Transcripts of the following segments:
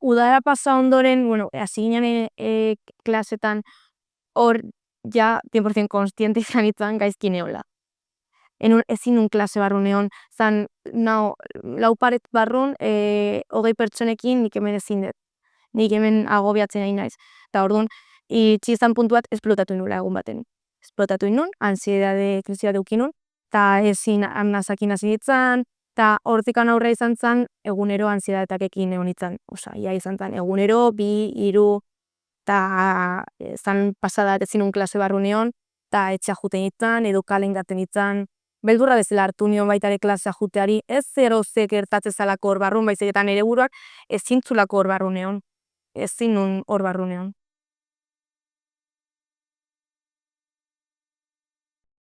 udara pasa ondoren, hasi ginen klasetan, hor, ja, 100% konstiente izan itzan gaizki neola. Ezin nun klase barrun egon, zan, lau paret barrun, 20 pertsonekin nik hemen ezin dut. Nik hemen agobiatzen ari naiz. Eta orduan, itxi izan puntu bat, esplotatu nula egun baten. Esplotatu inun, ansiedade krisi bat eukin nun, eta ezin nazakin hasi ditzan, eta hortikan aurre izan zen, egunero ansiedadetakekin egon itzan. Osa, ia izan zen, egunero, 2, 3, eta zan pasadat ezin nun klase barrun egon, eta etxea juten itzan, edo kalen gaten itzan, beldurra bezala hartu nion baitare klasea juteari, ez zero ze gertatzezalako hor barrun, baizik eta nire buruak ezin zulako hor barrun egon. Ezin nun hor barrun egon.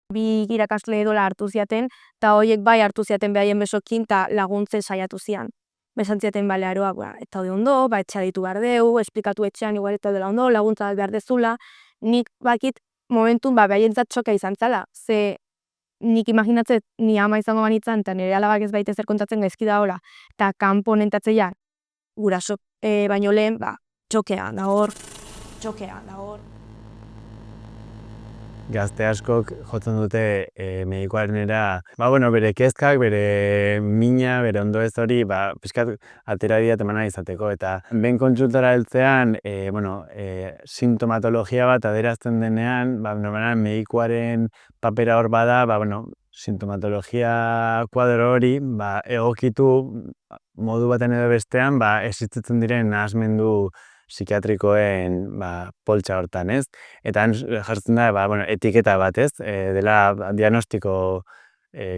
Bi irakasle edola hartu ziaten, eta horiek bai hartu ziaten behaien besokin, eta laguntzen saiatu zian. Besan ziaten bale aroa, eta hori ondo, etxea ditu behar deu, esplikatu etxean igual eta dela ondo, laguntza behar dezula, nik bakit momentun behaien txoka izan zala, ze nik imaginatzet ni ama izango banitzan, eta nire alabak ez baita zer kontatzen gaizki da hola, eta kanpo nentatzeia, guraso baino lehen, txokea da hor. Gazte askok jotzen dute medikoarenera, bere kezkak, bere mina, bere ondo ez hori, pixkat atera diat emana izateko. Eta ben kontsultara heltzean, sintomatologia bat adierazten denean, normalean medikoaren papera hor bada, sintomatologia kuadro hori, egokitu modu baten edo bestean, existitzen diren nahasmendu psikiatrikoen poltsa hortan, ez? Eta jartzen da, etiketa bat, ez? Dela diagnostiko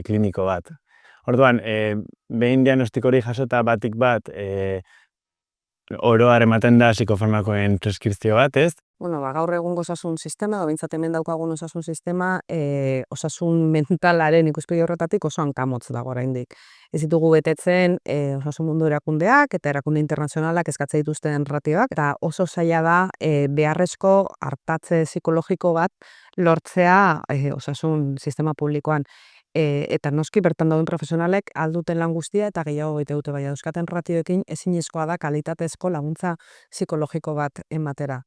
kliniko bat. Orduan, behin diagnostiko hori jasota batik bat, oro har ematen da psikofarmakoen preskripzio bat, ez? Gaur egungo osasun sistema, behintzat hemen daukagun osasun sistema, osasun mentalaren ikuspegi horretatik oso hankamotz dago oraindik. Ez ditugu betetzen osasun mundu erakundeak eta erakunde internazionalak eskatzen dituzten ratioak, eta oso zaila da beharrezko artatze psikologiko bat lortzea osasun sistema publikoan. Eta noski bertan dauden profesionalek alduten lan guztia eta gehiago egite dute, bai dauzkaten ratioekin ezinezkoa da kalitatezko laguntza psikologiko bat ematera.